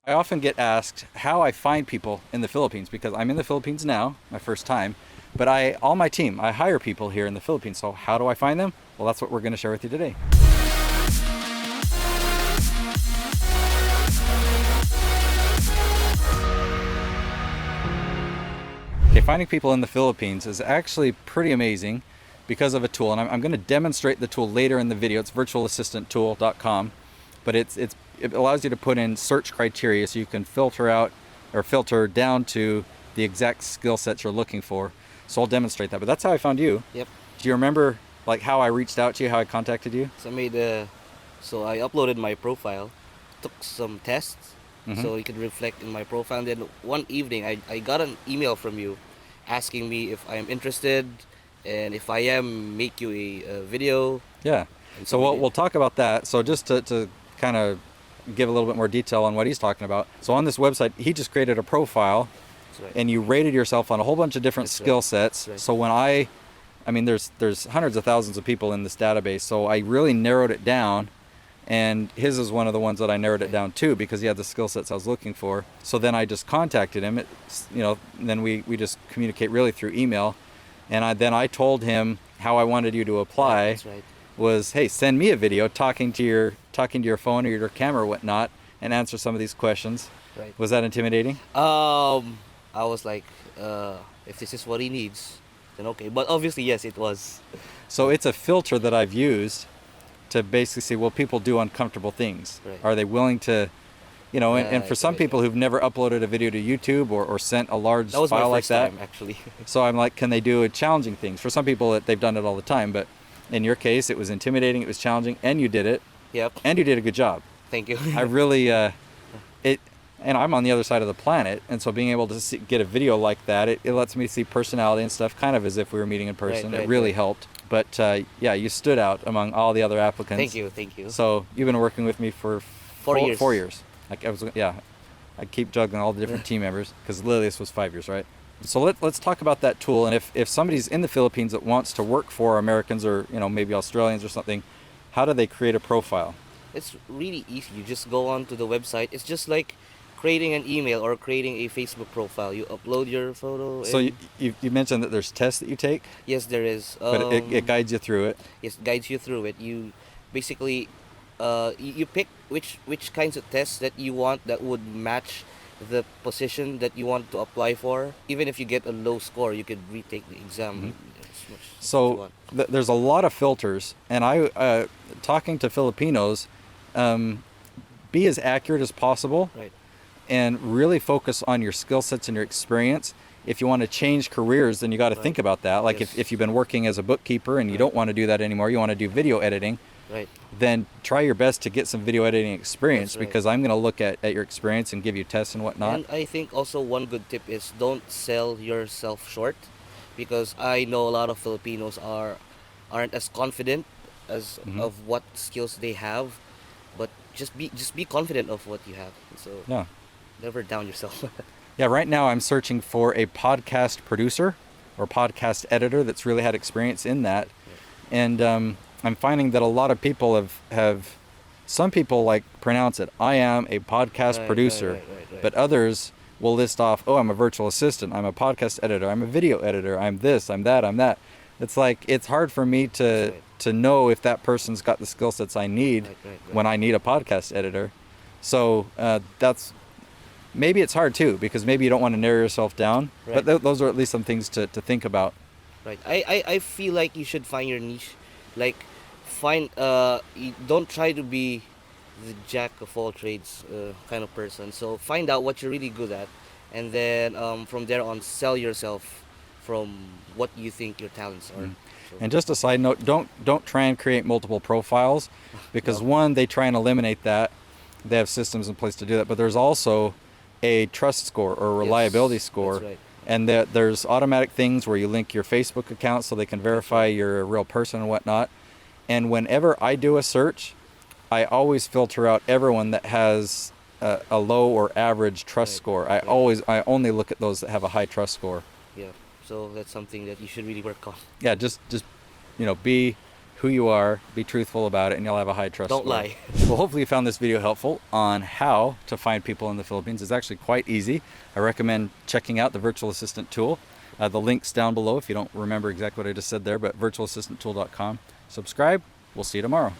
I often get asked how I find people in the Philippines because I'm in the Philippines now, my first time, but all my team, I hire people here in the Philippines. So how do I find them? Well, that's what we're going to share with you today. Okay, finding people in the Philippines is actually pretty amazing because of a tool, and I'm going to demonstrate the tool later in the video. It's virtualassistanttool.com, but it allows you to put in search criteria so you can filter out or filter down to the exact skill sets you're looking for. So I'll demonstrate that, but that's how I found you. Yep. Do you remember like how I reached out to you, how I contacted you? So I uploaded my profile, took some tests, so it could reflect in my profile. And then one evening, I got an email from you asking me if I am interested, and if I am, make you a video. Yeah. And So we'll talk about that. So just to kind of give a little bit more detail on what he's talking about. So on this website, he just created a profile, right. and you rated yourself on a whole bunch of different That's skill right. sets. Right. So when I mean, there's hundreds of thousands of people in this database, so I really narrowed it down, and his is one of the ones that I narrowed it down to because he had the skill sets I was looking for. So then I just contacted him. Then we just communicate really through email, and then I told him how I wanted you to apply. That's right. Was, hey, send me a video talking to your phone or your camera or whatnot, and answer some of these questions. Right. Was that intimidating? I was like, if this is what he needs, then okay. But obviously, yes, it was. So it's a filter that I've used to basically see, well, people do uncomfortable things. Right. Are they willing to, and for some right. people who've never uploaded a video to YouTube or sent a large That was file my like first that. time, actually. So I'm like, can they do challenging things? For some people, they've done it all the time, but in your case, it was intimidating, it was challenging, and you did it, Yep. and you did a good job. Thank you. I really, and I'm on the other side of the planet, and so being able to get a video like that, it lets me see personality and stuff, kind of as if we were meeting in person. Right, It really right. helped. But yeah, you stood out among all the other applicants. Thank you. So you've been working with me for 4 years. 4 years. I keep juggling all the different team members because literally this was 5 years, right? So let's talk about that tool. And if somebody's in the Philippines that wants to work for Americans or maybe Australians or something, how do they create a profile? It's really easy. You just go on to the website. It's just like creating an email or creating a Facebook profile. You upload your photo. So you mentioned that there's tests that you take, Yes, there is. but it guides you through it. Yes, guides you through it. You basically you pick which kinds of tests that you want that would match the position that you want to apply for. Even if you get a low score, you could retake the exam. As much as you So want. there's a lot of filters, and I talking to Filipinos, be as accurate as possible. Right. And really focus on your skill sets and your experience. If you want to change careers, then you got to think about that. Like Yes. if you've been working as a bookkeeper and you don't want to do that anymore, you want to do video editing, Right. then try your best to get some video editing experience. That's right. Because I'm going to look at your experience and give you tests and whatnot. And I think also one good tip is don't sell yourself short, because I know a lot of Filipinos aren't as confident as of what skills they have, but just be confident of what you have. So Yeah. never down yourself. Yeah, right now I'm searching for a podcast producer or podcast editor that's really had experience in that. And I'm finding that a lot of people have some people like pronounce it, I am a podcast Right, producer, right. but others will list off, oh, I'm a virtual assistant, I'm a podcast editor, I'm a video editor, I'm this, I'm that, I'm that. It's like, it's hard for me to know if that person's got the skill sets I need Right. when I need a podcast editor. So maybe it's hard too, because maybe you don't want to narrow yourself down, Right. but those are at least some things to think about. Right. I feel like you should find your niche. Like, you don't try to be the jack of all trades kind of person. So find out what you're really good at, and then from there on, sell yourself from what you think your talents are. So, And just a side note, don't try and create multiple profiles, because No. one, they try and eliminate that. They have systems in place to do that, but there's also a trust score or reliability Yes, score. that's right. And there's automatic things where you link your Facebook account so they can verify you're a real person and whatnot. And whenever I do a search, I always filter out everyone that has a low or average trust Right, score. right. I only look at those that have a high trust score. Yeah. So that's something that you should really work on. Yeah, just be who you are, be truthful about it, and you'll have a high trust Don't score. lie. Well, hopefully you found this video helpful on how to find people in the Philippines. It's actually quite easy. I recommend checking out the virtual assistant tool. The link's down below if you don't remember exactly what I just said there, but virtualassistanttool.com. Subscribe. We'll see you tomorrow.